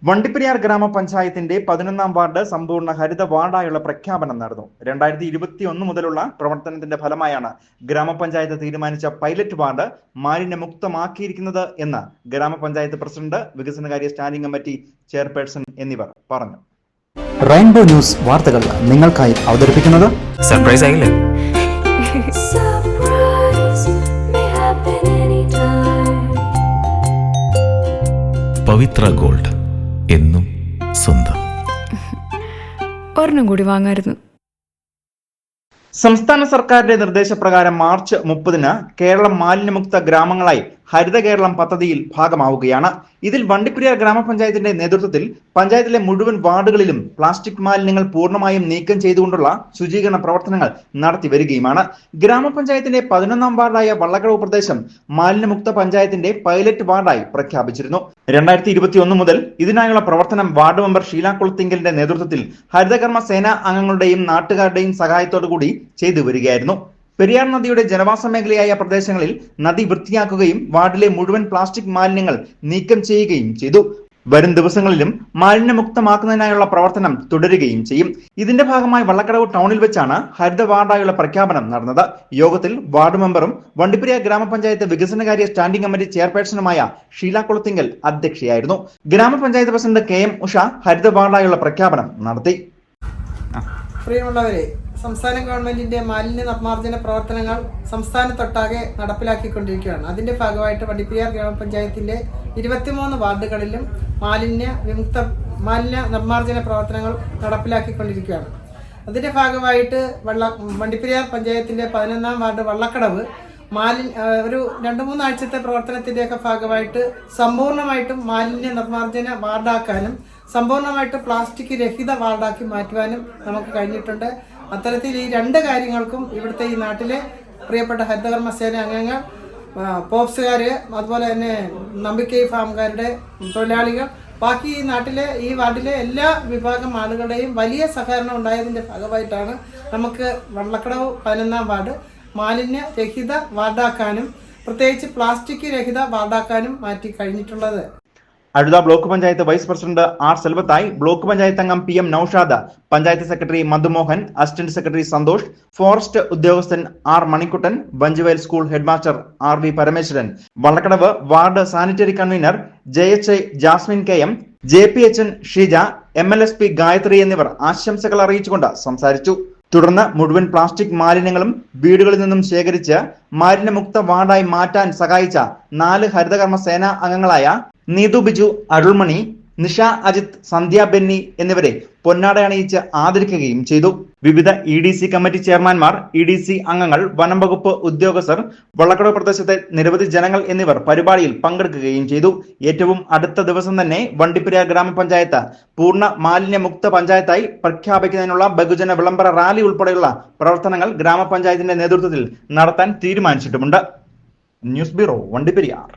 വണ്ടിപ്പെരിയാർ ഗ്രാമപഞ്ചായത്തിന്റെ 11ാം വാർഡ് സമ്പൂർണ്ണ ഹരിത വാർഡായുള്ള പ്രഖ്യാപനം നടന്നു. 2021 മുതലുള്ള പ്രവർത്തനത്തിന്റെ ഫലമായാണ് ഗ്രാമപഞ്ചായത്ത് തീരുമാനിച്ച പൈലറ്റ് വാർഡ് മാലിന്യമുക്തമാക്കിയിരിക്കുന്നത് എന്ന് ഗ്രാമപഞ്ചായത്ത് പ്രസിഡന്റ്, വികസനകാര്യ സ്റ്റാൻഡിംഗ് കമ്മിറ്റി ചെയർപേഴ്സൺ എന്നിവർ പറഞ്ഞു. റെയിൻബോ ന്യൂസ് വാർത്തകൾ നിങ്ങൾക്കായി അവതരിപ്പിക്കുന്നത് സർപ്രൈസ് ആയില്ലേ? പവിത്ര ഗോൾഡ് എന്നും സ്വന്തം. ഒരെണ്ണം കൂടി വാങ്ങായിരുന്നു. സംസ്ഥാന സർക്കാരിന്റെ നിർദ്ദേശപ്രകാരം മാർച്ച് 30-ന് കേരളം മാലിന്യമുക്ത ഗ്രാമങ്ങളായി ഹരിത കേരളം പദ്ധതിയിൽ ഭാഗമാവുകയാണ്. ഇതിൽ വണ്ടിപ്പെരിയാർ ഗ്രാമപഞ്ചായത്തിന്റെ നേതൃത്വത്തിൽ പഞ്ചായത്തിലെ മുഴുവൻ വാർഡുകളിലും പ്ലാസ്റ്റിക് മാലിന്യങ്ങൾ പൂർണ്ണമായും നീക്കം ചെയ്തുകൊണ്ടുള്ള ശുചീകരണ പ്രവർത്തനങ്ങൾ നടത്തി വരികയുമാണ്. ഗ്രാമപഞ്ചായത്തിന്റെ 11ാം വാർഡായ വള്ളക്കടവ് പ്രദേശം മാലിന്യമുക്ത പഞ്ചായത്തിന്റെ പൈലറ്റ് വാർഡായി പ്രഖ്യാപിച്ചിരുന്നു. 2021 മുതൽ ഇതിനായുള്ള പ്രവർത്തനം വാർഡ് മെമ്പർ ഷീല കുളത്തിങ്കലിന്റെ നേതൃത്വത്തിൽ ഹരിതകർമ്മ സേനാ അംഗങ്ങളുടെയും നാട്ടുകാരുടെയും സഹായത്തോടു കൂടി ചെയ്തു വരികയായിരുന്നു. പെരിയാർ നദിയുടെ ജനവാസ മേഖലയായ പ്രദേശങ്ങളിൽ നദി വൃത്തിയാക്കുകയും വാർഡിലെ മുഴുവൻ പ്ലാസ്റ്റിക് മാലിന്യങ്ങൾ നീക്കം ചെയ്യുകയും ചെയ്തു. വരും ദിവസങ്ങളിലും മാലിന്യമുക്തമാക്കുന്നതിനായുള്ള പ്രവർത്തനം തുടരുകയും ചെയ്യും. ഇതിന്റെ ഭാഗമായി വള്ളക്കടവ് ടൗണിൽ വെച്ചാണ് ഹരിത വാർഡായുള്ള പ്രഖ്യാപനം നടന്നത്. യോഗത്തിൽ വാർഡ് മെമ്പറും വണ്ടിപ്പെരിയാർ ഗ്രാമപഞ്ചായത്ത് വികസനകാര്യ സ്റ്റാൻഡിംഗ് കമ്മിറ്റി ചെയർപേഴ്സണുമായ ഷീല കുളത്തിങ്കൽ അധ്യക്ഷയായിരുന്നു. ഗ്രാമപഞ്ചായത്ത് പ്രസിഡന്റ് KM ഉഷ ഹരിത വാർഡായുള്ള പ്രഖ്യാപനം നടത്തി. പ്രിയമുള്ളവരെ, സംസ്ഥാന ഗവൺമെന്റിന്റെ മാലിന്യ നിർമ്മാർജ്ജന പ്രവർത്തനങ്ങൾ സംസ്ഥാനത്തൊട്ടാകെ നടപ്പിലാക്കിക്കൊണ്ടിരിക്കുകയാണ്. അതിന്റെ ഭാഗമായിട്ട് വണ്ടിപ്പെരിയാർ ഗ്രാമപഞ്ചായത്തിന്റെ 23 വാർഡുകളിലും മാലിന്യ നിർമ്മാർജ്ജന പ്രവർത്തനങ്ങൾ നടപ്പിലാക്കിക്കൊണ്ടിരിക്കുകയാണ്. അതിന്റെ ഭാഗമായിട്ട് വണ്ടിപ്പെരിയാർ പഞ്ചായത്തിന്റെ 11ാം വാർഡ് വള്ളക്കടവ് ഒരു 2-3 ആഴ്ചത്തെ പ്രവർത്തനത്തിന്റെയൊക്കെ ഭാഗമായിട്ട് സമ്പൂർണ്ണമായിട്ടും മാലിന്യ നിർമ്മാർജ്ജന വാർഡാക്കാനും സമ്പൂർണ്ണമായിട്ട് പ്ലാസ്റ്റിക് രഹിത വാർഡാക്കി മാറ്റുവാനും നമുക്ക് കഴിഞ്ഞിട്ടുണ്ട്. അത്തരത്തിൽ ഈ 2 കാര്യങ്ങൾക്കും ഇവിടുത്തെ ഈ നാട്ടിലെ പ്രിയപ്പെട്ട ഹരിതകർമ്മ സേന അംഗങ്ങൾ, പോപ്സുകാര്, അതുപോലെ തന്നെ നമ്പിക്കൈ ഫാമുകാരുടെ തൊഴിലാളികൾ, ബാക്കി ഈ നാട്ടിലെ ഈ വാർഡിലെ എല്ലാ വിഭാഗം ആളുകളുടെയും വലിയ സഹകരണം ഉണ്ടായതിൻ്റെ ഭാഗമായിട്ടാണ് നമുക്ക് വള്ളക്കടവ് 11ാം വാർഡ് മാലിന്യ രഹിത വാർഡാക്കാനും പ്രത്യേകിച്ച് പ്ലാസ്റ്റിക് രഹിത വാർഡാക്കാനും മാറ്റി കഴിഞ്ഞിട്ടുള്ളത്. Azhutha block panchayat vice president R Selvathayi, block panchayat അംഗം PM Noushad, panchayat secretary Madhumohan, assistant secretary Santhosh, forest ഉദ്യോഗസ്ഥൻ R Manikuttan, Banchuvayal school headmaster RV Parameswaran, Vallakkadavu ward sanitary convener JHI Jasmine KM, JPHN Sheeja, MLSP Gayathri എന്നിവർ ആശംസകൾ അറിയിച്ചുകൊണ്ട് സംസാരിച്ചു. തുടർന്ന് മുഴുവൻ പ്ലാസ്റ്റിക് മാലിന്യങ്ങളും വീടുകളിൽ നിന്നും ശേഖരിച്ച് മാലിന്യമുക്ത വാർഡായി മാറ്റാൻ സഹായിച്ച 4 ഹരിതകർമ്മ സേനാ അംഗങ്ങളായ നീതു ബിജു, അരുൾമണി, നിഷ അജിത്, സന്ധ്യ ബെന്നി എന്നിവരെ പൊന്നാട അണിയിച്ച് ആദരിക്കുകയും ചെയ്തു. വിവിധ EDC കമ്മിറ്റി ചെയർമാൻമാർ, EDC അംഗങ്ങൾ, വനം വകുപ്പ് ഉദ്യോഗസ്ഥർ, വള്ളക്കടവ് പ്രദേശത്തെ നിരവധി ജനങ്ങൾ എന്നിവർ പരിപാടിയിൽ പങ്കെടുക്കുകയും ചെയ്തു. ഏറ്റവും അടുത്ത ദിവസം തന്നെ വണ്ടിപ്പെരിയാർ ഗ്രാമപഞ്ചായത്ത് പൂർണ്ണ മാലിന്യമുക്ത പഞ്ചായത്തായി പ്രഖ്യാപിക്കുന്നതിനുള്ള ബഹുജന വിളംബര റാലി ഉൾപ്പെടെയുള്ള പ്രവർത്തനങ്ങൾ ഗ്രാമപഞ്ചായത്തിന്റെ നേതൃത്വത്തിൽ നടത്താൻ തീരുമാനിച്ചിട്ടുമുണ്ട്. News bureau, Vandiperiyar.